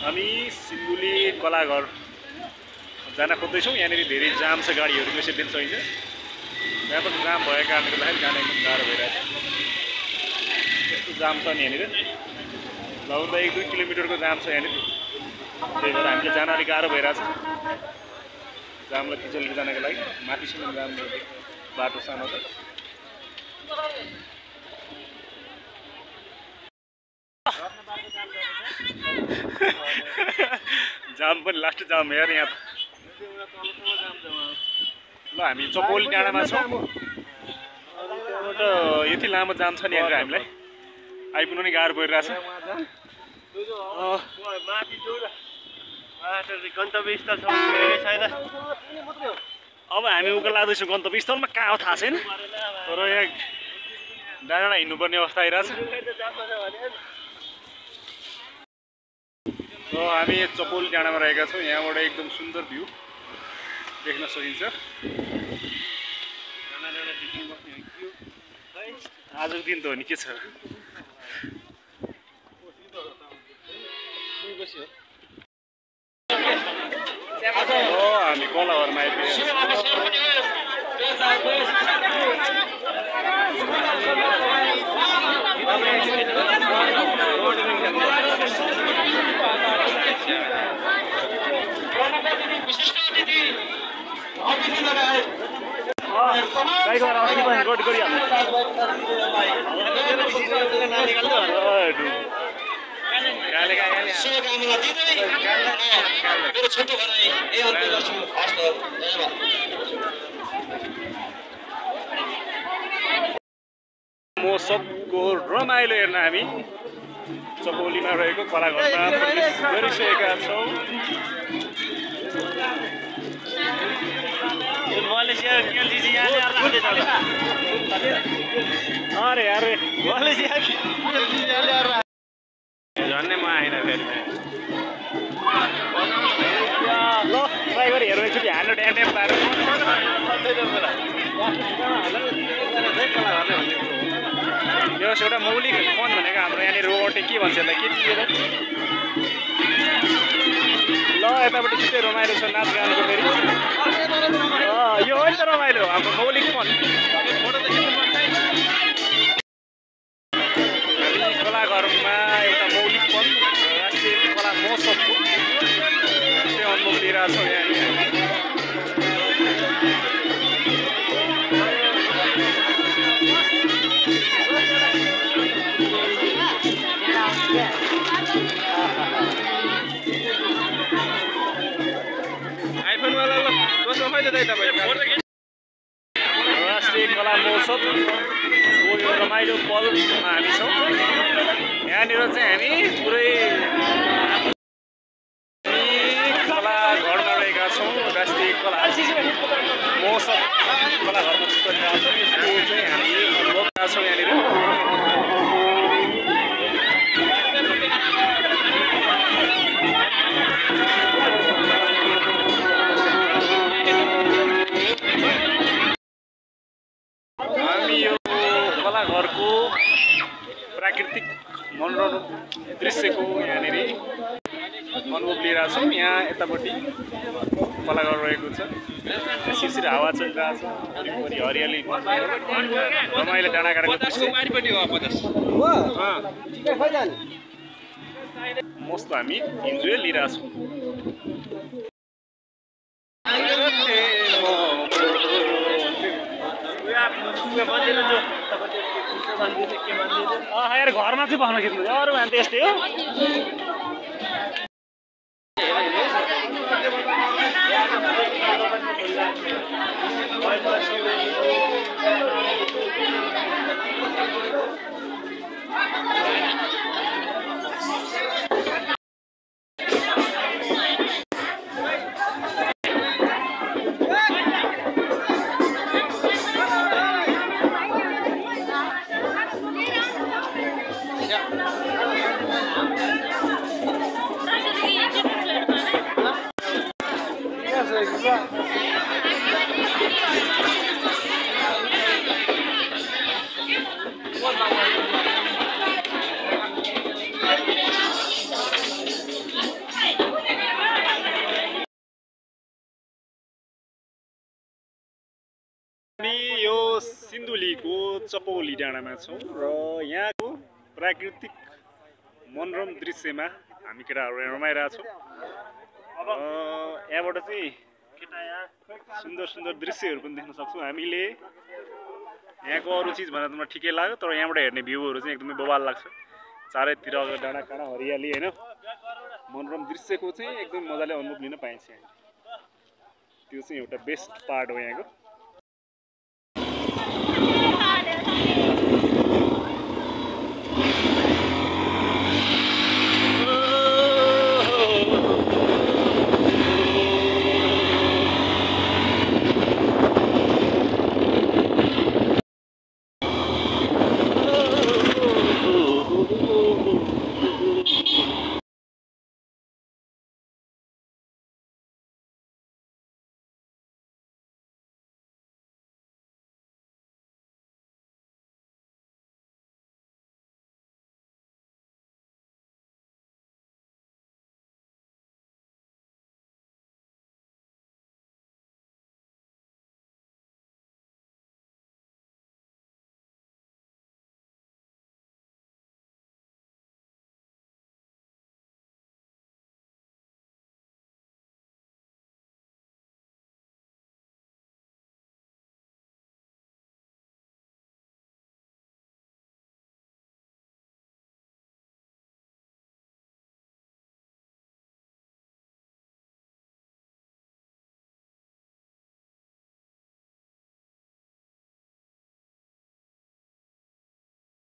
हामी सिन्धुली कलाघर जान खोज्दैछौँ। यहाँनिर धेरै जाम छ, गाडीहरू यसै दिन सकिन्छ। व्यापक जाम भएको कारणले गर्दाखेरि जान एकदम गाह्रो भइरहेको छ। यस्तो जाम छ नि यहाँनिर, लगभग 1-2 किलोमिटरको जाम छ यहाँनिर। त्यही भएर हामीले जान अलिक गाह्रो भइरहेछ। जामलाई किचेर जानको लागि माथिसम्म जाम बाटो सानो छ। जाम पनि लास्ट जाम हेर यहाँ त। ल हामी चपोली डाँडामा छौँ। त्यहाँबाट यति लामो जाम छ नि यहाँनिर, हामीलाई आइपुग्नु नि गाह्रो परिरहेछ। अब हामी उकालो लाग्दैछौँ गन्तव्य स्थलमा, कहाँ हो थाहा छैन। तर यहाँ डाँडा हिँड्नुपर्ने अवस्था आइरहेछ। हामी चपोली डाँडामा रहेका छौँ। यहाँबाट एकदम सुन्दर भ्यू देख्न सकिन्छ। आजको दिन त हो नि, के छ। हामी कलाघरमा आइपुग्यौँ। शुभकामना दिँदै मेरो छोटो भनाइ यही अन्त गर्छु। हस् त, धन्यवाद। मौसमको रमाइलो हेर्न हामी चपोलीमा रहेको कलाघरमा गरिसकेका छौँ। अरे अरे झन्नै म आइन फेरि। ल ट्राई गरी हेर्नु एकचोटि हाल्नु ड्याम पाएर। यो एउटा मौलिक फोन भनेको हाम्रो यहाँनिर रोबोट के भन्छ यसलाई, के चिज ल यतापट्टि छिट्टै रमाइलो छ नाच गानको फेरि। यो हो नि त रमाइलो हाम्रो मौलिक फोन। कलाघरमा एउटा मौलिक फोन राष्ट्रिय कला महोत्सवको अनुभव लिइरहेको छौँ यहाँ। आइफोनवाला ल कसो फाइदा चाहिँ तपाईँको राष्ट्रिय कला महोत्सवको यो रमाइलो पलमा हामी छौँ। यहाँनिर चाहिँ हामी पुरै कलाघरमा रहेका छौँ। राष्ट्रिय कला महोत्सव कलाघरमा गरिरहेका छौँ। यसको चाहिँ हामी अनुभव गरेका छौँ यहाँनिर। हामी यो कलाघरको प्राकृतिक मनोरम दृश्यको यहाँनिर अनुभव लिइरहेको छौँ। यहाँ यतापट्टि कलाघर रहेको छ, शिशिर हावा चलिरहेको छ, वरिपरि हरियाली रमाइलो डाँडाकाँडाको दृश्य मस्त हामी इन्जोय लिइरहेको छौँ। यार घरमा चाहिँ भन्न खिच्नु, अरू भने त यस्तै हो। सिन्धुलीको चपौली डाँडामा छौँ र यहाँको प्राकृतिक मनोरम दृश्यमा हामी केटाहरू रमाइरहेछौँ। यहाँबाट चाहिँ सुन्दर सुन्दर दृश्यहरू पनि देख्न सक्छौँ हामीले। यहाँको अरू चिज भन्दा त मलाई ठिकै लाग्यो, तर यहाँबाट हेर्ने भ्यूहरू चाहिँ एकदमै बवाल लाग्छ। चारैतिर डाँडा काँडा हरियाली होइन, मनोरम दृश्यको चाहिँ एकदम मजाले अनुभव लिन पाइन्छ। त्यो चाहिँ एउटा बेस्ट पार्ट हो यहाँको।